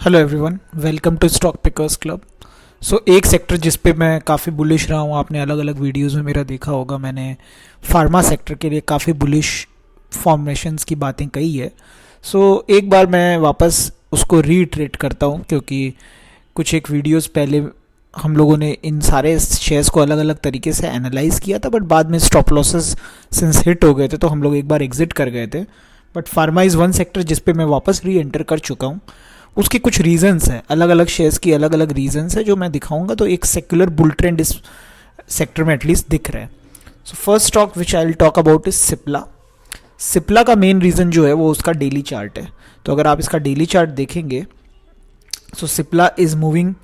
Hello everyone, welcome to stock pickers club. एक sector जिस पे मैं काफ़ी बुलिश रहा हूँ, आपने अलग अलग वीडियोस में मेरा देखा होगा, मैंने फार्मा सेक्टर के लिए काफ़ी बुलिश फॉर्मेशंस की बातें कही है। एक बार मैं वापस उसको रीइटरेट करता हूँ, क्योंकि कुछ एक वीडियोस पहले हम लोगों ने इन सारे शेयर्स को अलग अलग तरीके से एनालाइज किया था, बट बाद में स्टॉप लॉसेस सिंस हिट हो गए थे तो हम लोग एक बार एग्जिट कर गए थे। But pharma is one sector जिस पे मैं वापस री एंटर कर चुका हूँ। उसके कुछ रीजंस हैं, अलग अलग शेयर्स की अलग अलग रीजंस है जो मैं दिखाऊंगा। तो एक सेक्युलर बुल ट्रेंड इस सेक्टर में एटलीस्ट दिख रहा है। First stock which I will talk about is Cipla. Cipla का मेन रीज़न जो है वो उसका डेली चार्ट है। तो अगर आप इसका डेली चार्ट देखेंगे, Cipla is moving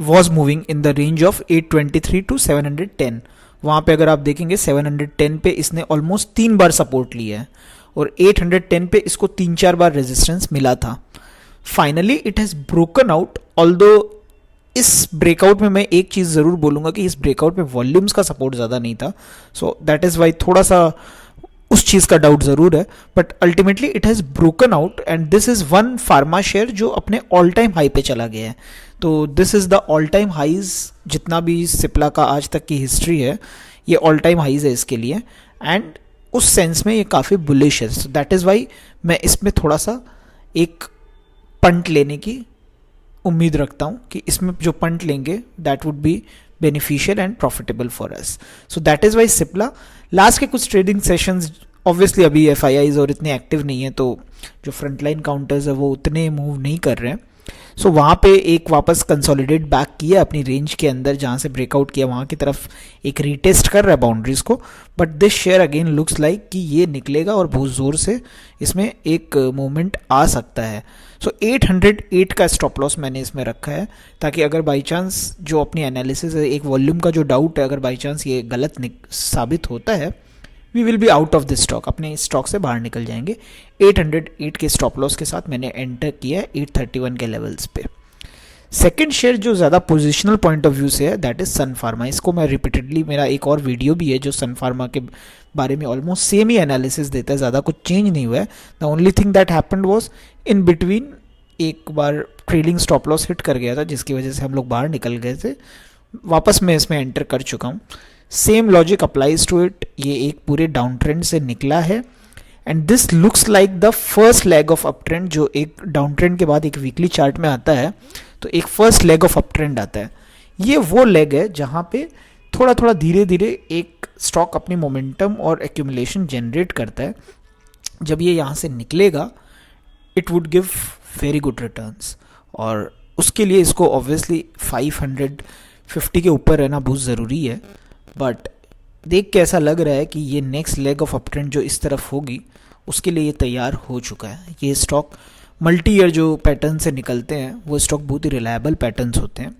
was moving in the range of 823 to 710। वहाँ पे अगर आप देखेंगे 710 पे इसने ऑलमोस्ट 3 बार सपोर्ट लिया है और 810 पे इसको 3-4 बार रेजिस्टेंस मिला था। Finally it has broken out, although इस ब्रेकआउट में मैं एक चीज़ ज़रूर बोलूँगा कि इस ब्रेकआउट में वॉल्यूम्स का सपोर्ट ज़्यादा नहीं था। दैट इज़ वाई थोड़ा सा उस चीज़ का डाउट ज़रूर है, but ultimately it has broken out and this is one pharma share जो अपने ऑल टाइम हाई पे चला गया है। तो this is the all time highs, जितना भी सिप्ला का आज तक की हिस्ट्री है ये ऑल टाइम हाइज है इसके लिए, एंड उस सेंस में ये काफ़ी बुलिश है। सो दैट इज़ वाई मैं इसमें थोड़ा सा एक पंट लेने की उम्मीद रखता हूँ कि इसमें जो पंट लेंगे that would be beneficial and profitable for us. So that is Y Cipla. Last के कुछ ट्रेडिंग सेशंस ऑब्वियसली अभी एफआईआईज और इतने एक्टिव नहीं है, तो जो फ्रंटलाइन काउंटर्स है वो उतने मूव नहीं कर रहे हैं। वहाँ पे एक वापस कंसोलिडेट बैक किया अपनी रेंज के अंदर, जहाँ से ब्रेकआउट किया वहाँ की तरफ एक रीटेस्ट कर रहा है बाउंड्रीज को। But this share again looks like कि ये निकलेगा और बहुत ज़ोर से इसमें एक मूवमेंट आ सकता है। 808 का स्टॉप लॉस मैंने इसमें रखा है, ताकि अगर बाई चांस जो अपनी एनालिसिस है, एक वॉल्यूम का जो डाउट है, अगर बाई चांस ये गलत साबित होता है, we will be out of this stock, अपने स्टॉक से बाहर निकल जाएंगे। 808 के स्टॉप लॉस के साथ मैंने एंटर किया है 831 के लेवल्स पे। सेकेंड शेयर जो ज़्यादा पोजिशनल पॉइंट ऑफ व्यू से है दैट इज़ सन फार्मा। इसको मैं रिपीटेडली, मेरा एक और वीडियो भी है जो सन फार्मा के बारे में ऑलमोस्ट सेम ही एनालिसिस देता है, ज़्यादा कुछ चेंज नहीं हुआ है। The only thing that happened was in between एक बार ट्रेलिंग स्टॉप लॉस हिट कर गया था, जिसकी वजह से हम लोग बाहर निकल गए थे। वापस मैं इसमें एंटर कर चुका हूँ। Same logic applies to it. ये एक पूरे डाउन ट्रेंड से निकला है and this looks like the first leg of up trend. जो एक डाउन ट्रेंड के बाद एक वीकली चार्ट में आता है तो एक first leg of up trend आता है। ये वो लेग है जहाँ पे थोड़ा थोड़ा धीरे धीरे एक स्टॉक अपनी मोमेंटम और एक्यूमुलेशन जनरेट करता है। जब ये यहाँ से निकलेगा it would give very good returns, और उसके लिए इसको ऑब्वियसली 550 के ऊपर रहना बहुत ज़रूरी है। बट देख के ऐसा लग रहा है कि ये next leg of up trend जो इस तरफ होगी उसके लिए ये तैयार हो चुका है। ये स्टॉक मल्टी ईयर जो पैटर्न से निकलते हैं वो स्टॉक बहुत ही रिलायबल पैटर्न्स होते हैं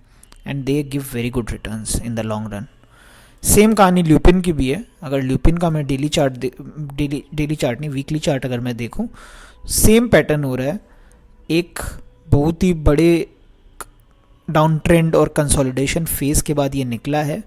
and they give very good returns in the long run. Same कहानी ल्यूपिन की भी है। अगर ल्यूपिन का मैं डेली चार्ट नहीं, वीकली चार्ट अगर मैं देखूं, सेम पैटर्न हो रहा है। एक बहुत ही बड़े डाउन ट्रेंड और कंसोलिडेशन फेज के बाद ये निकला है,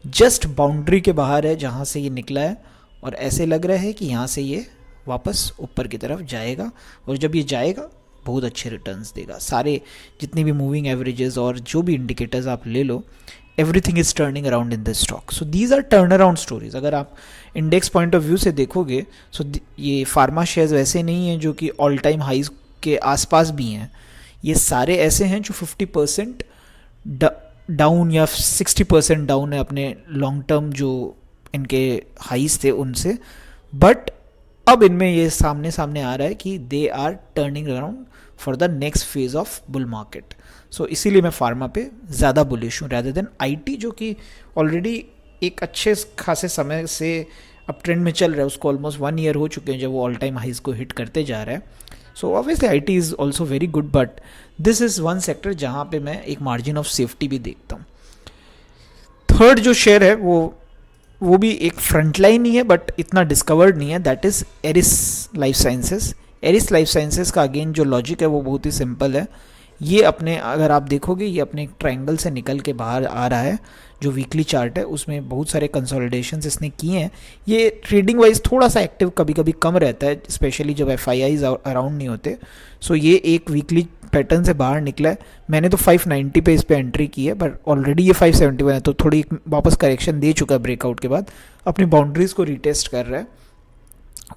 जस्ट बाउंड्री के बाहर है जहाँ से ये निकला है, और ऐसे लग रहा है कि यहाँ से ये वापस ऊपर की तरफ जाएगा, और जब ये जाएगा बहुत अच्छे रिटर्न्स देगा। सारे जितनी भी मूविंग एवरेजेस और जो भी इंडिकेटर्स आप ले लो, everything is turning around in this stock. So these are turn around stories. अगर आप इंडेक्स पॉइंट ऑफ व्यू से देखोगे, ये फार्मा शेयर्स वैसे नहीं हैं जो कि ऑल टाइम हाइज के आसपास भी हैं। ये सारे ऐसे हैं जो 50% डाउन या 60% डाउन है अपने लॉन्ग टर्म जो इनके हाइज थे उनसे। बट अब इनमें ये सामने आ रहा है कि they are turning around for the next phase of bull market. इसीलिए मैं फार्मा पे ज़्यादा बुलिश हूँ रादर देन आईटी, जो कि ऑलरेडी एक अच्छे खासे समय से अप ट्रेंड में चल रहा है। उसको ऑलमोस्ट 1 ईयर हो चुके हैं जब वो ऑल टाइम हाइज को हिट करते जा रहा है। Obviously IT is also very good, but this is one sector जहाँ पे मैं एक मार्जिन ऑफ सेफ्टी भी देखता हूँ। थर्ड जो शेयर है वो भी एक फ्रंट लाइन ही है बट इतना डिस्कवर्ड नहीं है, that is Eris life sciences. Eris life sciences का अगेन जो लॉजिक है वो बहुत ही सिंपल है। ये अपने, अगर आप देखोगे, ये अपने एक ट्रायंगल से निकल के बाहर आ रहा है। जो वीकली चार्ट है उसमें बहुत सारे कंसोलिडेशंस इसने किए हैं। ये ट्रेडिंग वाइज थोड़ा सा एक्टिव कभी कभी कम रहता है, स्पेशली जब FIIs अराउंड नहीं होते। सो ये एक वीकली पैटर्न से बाहर निकला है। मैंने तो 590 पे इस पे एंट्री की है, बट ऑलरेडी ये 571 है, तो थोड़ी वापस करेक्शन दे चुका है ब्रेकआउट के बाद, अपनी बाउंड्रीज को रिटेस्ट कर रहा है।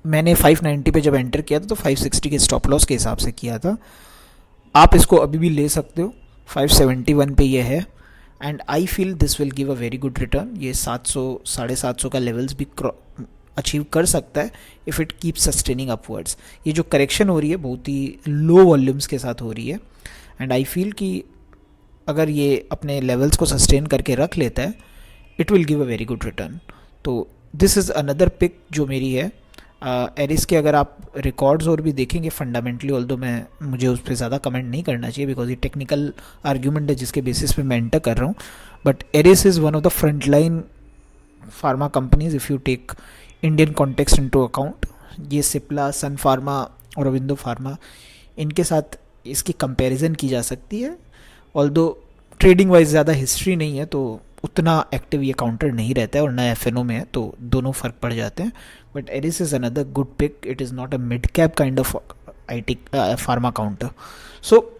मैंने 590 पे जब एंटर किया था तो 560 के स्टॉप लॉस के हिसाब से किया था। आप इसको अभी भी ले सकते हो, 571 पे ये है, and I feel this will give a very good return. ये 700 750 का लेवल्स भी अचीव कर सकता है if it keep sustaining upwards. ये जो करेक्शन हो रही है बहुत ही लो वॉल्यूम्स के साथ हो रही है, एंड आई फील कि अगर ये अपने लेवल्स को सस्टेन करके रख लेता है it will give a very good return. तो दिस इज़ अनदर पिक जो मेरी है। एरिस के अगर आप रिकॉर्ड्स और भी देखेंगे फंडामेंटली, ऑल्दो मुझे उस पर ज़्यादा कमेंट नहीं करना चाहिए बिकॉज ये टेक्निकल आर्ग्यूमेंट है जिसके बेसिस पे मैं एंटर कर रहा हूँ, but Eris is one of the front line pharma companies if you take Indian context into account. ये सिप्ला, सन फार्मा और अविंदो फार्मा, इनके साथ इसकी कंपैरिजन की जा सकती है। ऑल्दो ट्रेडिंग वाइज ज़्यादा हिस्ट्री नहीं है तो उतना एक्टिव ये काउंटर नहीं रहता है, और ना FNO में है, तो दोनों फ़र्क पड़ जाते हैं। But Eris is another good pick, it is not a mid cap kind of IT pharma counter. So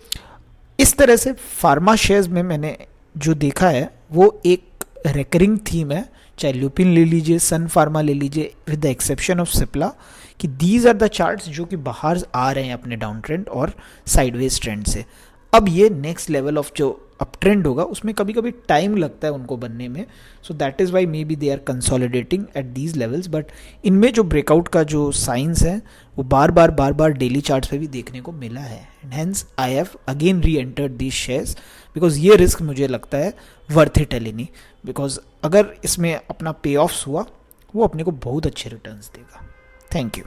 इस तरह से फार्मा शेयर्स में मैंने जो देखा है वो एक रेकरिंग थीम है, चाहे ल्यूपिन ले लीजिए, सन फार्मा ले लीजिए, with the exception of Cipla, कि दीज आर द चार्ट्स जो कि बाहर आ रहे हैं अपने डाउन ट्रेंड और साइडवेज ट्रेंड से। अब ये नेक्स्ट लेवल ऑफ जो अप ट्रेंड होगा उसमें कभी कभी टाइम लगता है उनको बनने में, so that is why maybe they are consolidating at these levels. But इनमें जो ब्रेकआउट का जो साइंस है वो बार बार डेली चार्ट्स पे भी देखने को मिला है, and hence I have again री एंटर्ड दीज शेयर्स बिकॉज ये रिस्क मुझे लगता है वर्थ इट एलिनी, बिकॉज अगर इसमें अपना पे ऑफ्स हुआ वो अपने को बहुत अच्छे रिटर्न्स देगा। Thank you.